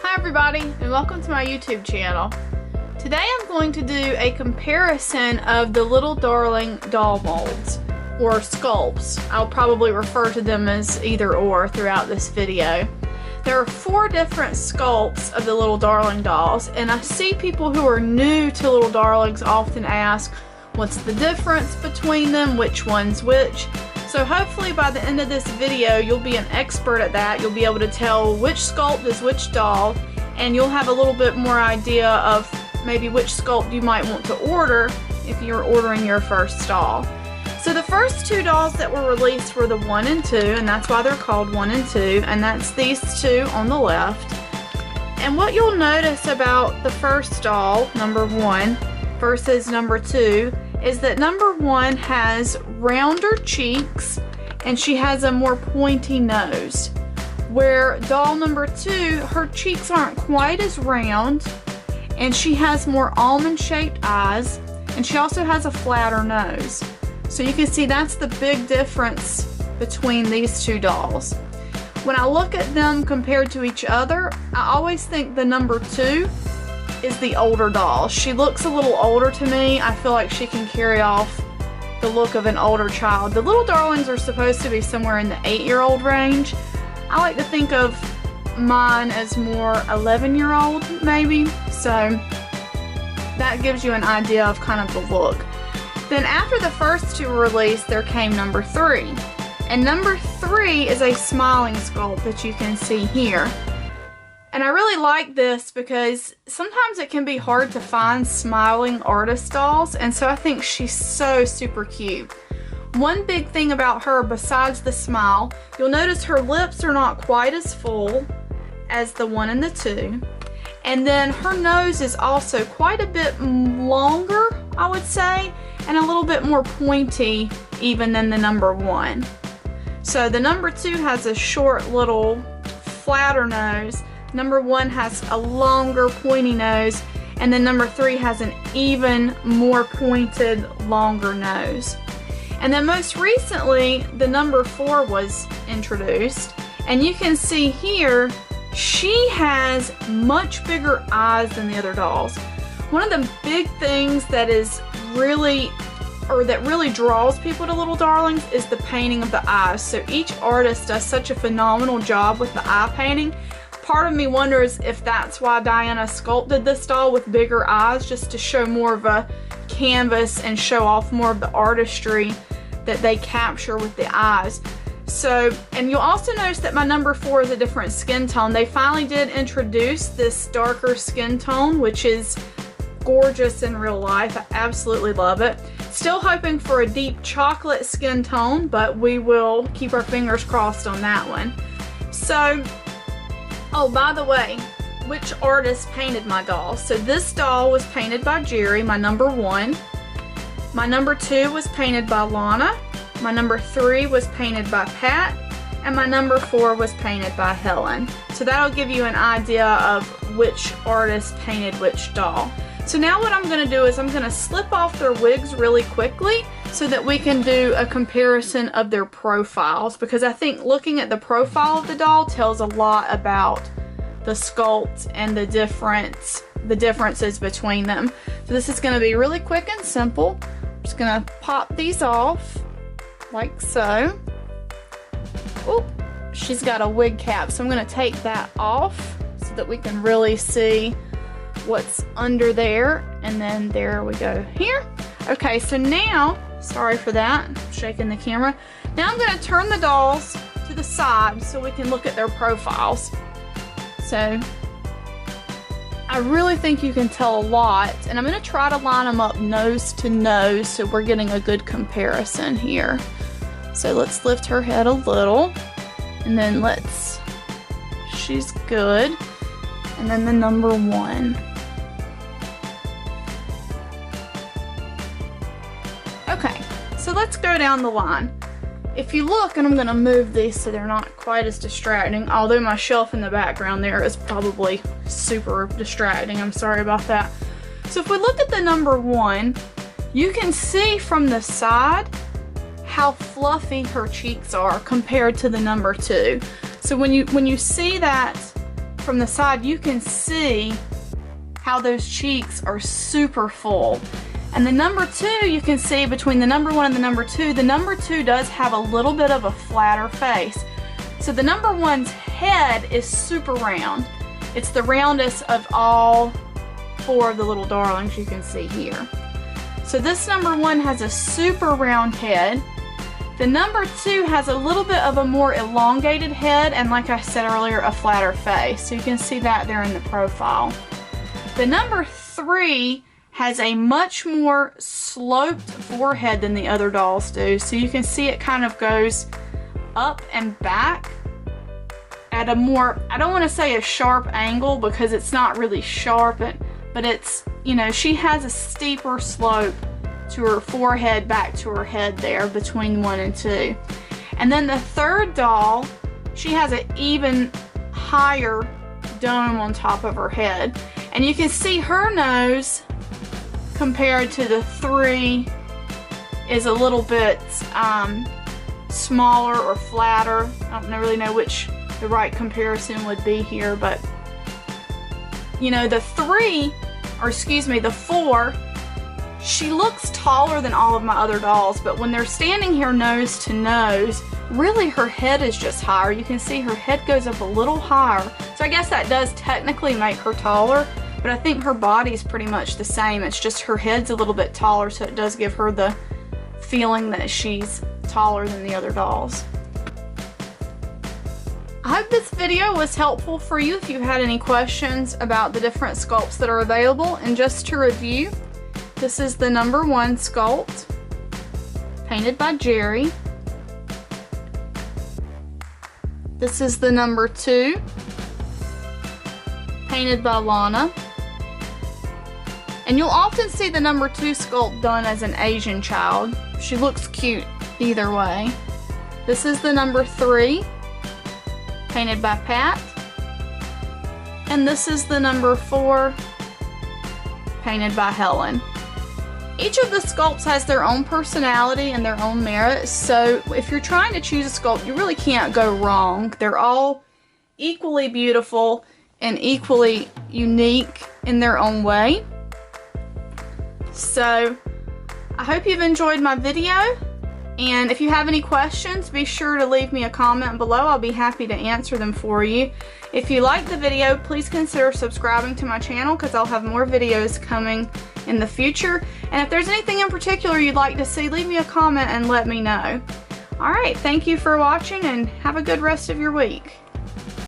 Hi everybody, and welcome to my YouTube channel. Today I'm going to do a comparison of the Little Darling doll molds, or sculpts. I'll probably refer to them as either or throughout this video. There are 4 different sculpts of the Little Darling dolls, and I see people who are new to Little Darlings often ask, what's the difference between them, which one's which? So hopefully by the end of this video you'll be an expert at that. You'll be able to tell which sculpt is which doll, and you'll have a little bit more idea of maybe which sculpt you might want to order if you're ordering your first doll. So the first 2 dolls that were released were the 1 and 2, and that's why they're called 1 and 2, and that's these 2 on the left. And what you'll notice about the first doll, number 1, versus number 2, is that number 1 has rounder cheeks and she has a more pointy nose, where doll number 2, her cheeks aren't quite as round and she has more almond shaped eyes, and she also has a flatter nose. So you can see that's the big difference between these 2 dolls. When I look at them compared to each other, I always think the number 2 is the older doll. She looks a little older to me. I feel like she can carry off the look of an older child. The Little Darlings are supposed to be somewhere in the 8-year-old range. I like to think of mine as more 11-year-old maybe, so that gives you an idea of kind of the look. Then after the first 2 were released, there came number 3. And number 3 is a smiling sculpt that you can see here. And I really like this because sometimes it can be hard to find smiling artist dolls, and so I think she's so super cute. One big thing about her besides the smile, you'll notice her lips are not quite as full as the 1 and the 2. And then her nose is also quite a bit longer, I would say, and a little bit more pointy even than the number 1. So the number 2 has a short little flatter nose. Number 1 has a longer pointy nose, and then number 3 has an even more pointed, longer nose. And then most recently, the number 4 was introduced, and you can see here, she has much bigger eyes than the other dolls. One of the big things that is really, or that really draws people to Little Darlings is the painting of the eyes. So each artist does such a phenomenal job with the eye painting. Part of me wonders if that's why Diana sculpted this doll with bigger eyes, just to show more of a canvas and show off more of the artistry that they capture with the eyes. So, and you'll also notice that my number 4 is a different skin tone. They finally did introduce this darker skin tone, which is gorgeous in real life. I absolutely love it. Still hoping for a deep chocolate skin tone, but we will keep our fingers crossed on that one. So, oh, by the way, which artist painted my doll? So this doll was painted by Jerry, my number 1. My number 2 was painted by Lana. My number 3 was painted by Pat. And my number 4 was painted by Helen. So that'll give you an idea of which artist painted which doll. So now what I'm going to do is I'm going to slip off their wigs really quickly so that we can do a comparison of their profiles, because I think looking at the profile of the doll tells a lot about the sculpt and the differences between them. So this is going to be really quick and simple. I'm just going to pop these off like so. Oh, she's got a wig cap, so I'm going to take that off so that we can really see what's under there, and then there we go here. Okay, so now, sorry for that, I'm shaking the camera. Now I'm going to turn the dolls to the side so we can look at their profiles. So I really think you can tell a lot, and I'm going to try to line them up nose to nose so we're getting a good comparison here. So let's lift her head a little, and then she's good, and then the number 1. Okay, so let's go down the line. If you look, and I'm going to move these so they're not quite as distracting, although my shelf in the background there is probably super distracting. I'm sorry about that. So if we look at the number 1, you can see from the side how fluffy her cheeks are compared to the number 2. So when you see that from the side, you can see how those cheeks are super full. And the number 2, you can see between the number 1 and the number 2, the number 2 does have a little bit of a flatter face. So the number 1's head is super round. It's the roundest of all 4 of the little darlings you can see here. So this number 1 has a super round head. The number 2 has a little bit of a more elongated head and, like I said earlier, a flatter face. So you can see that there in the profile. The number 3 has a much more sloped forehead than the other dolls do. So you can see it kind of goes up and back at a more, I don't want to say a sharp angle because it's not really sharp, but it's, you know, she has a steeper slope to her forehead back to her head there between 1 and 2. And then the third doll, she has an even higher dome on top of her head. And you can see her nose compared to the 3 is a little bit smaller or flatter. I don't really know which the right comparison would be here, but you know, the 4, she looks taller than all of my other dolls, but when they're standing here nose to nose, really her head is just higher. You can see her head goes up a little higher. So I guess that does technically make her taller, but I think her body is pretty much the same. It's just her head's a little bit taller, so it does give her the feeling that she's taller than the other dolls. I hope this video was helpful for you if you had any questions about the different sculpts that are available. And just to review, this is the number 1 sculpt, painted by Jerry. This is the number 2, painted by Lana. And you'll often see the number 2 sculpt done as an Asian child. She looks cute either way. This is the number 3, painted by Pat. And this is the number 4, painted by Helen. Each of the sculpts has their own personality and their own merits, so if you're trying to choose a sculpt, you really can't go wrong. They're all equally beautiful and equally unique in their own way. So I hope you've enjoyed my video, and if you have any questions, be sure to leave me a comment below. I'll be happy to answer them for you. If you liked the video, please consider subscribing to my channel because I'll have more videos coming in the future. And if there's anything in particular you'd like to see, leave me a comment and let me know. Alright, thank you for watching and have a good rest of your week.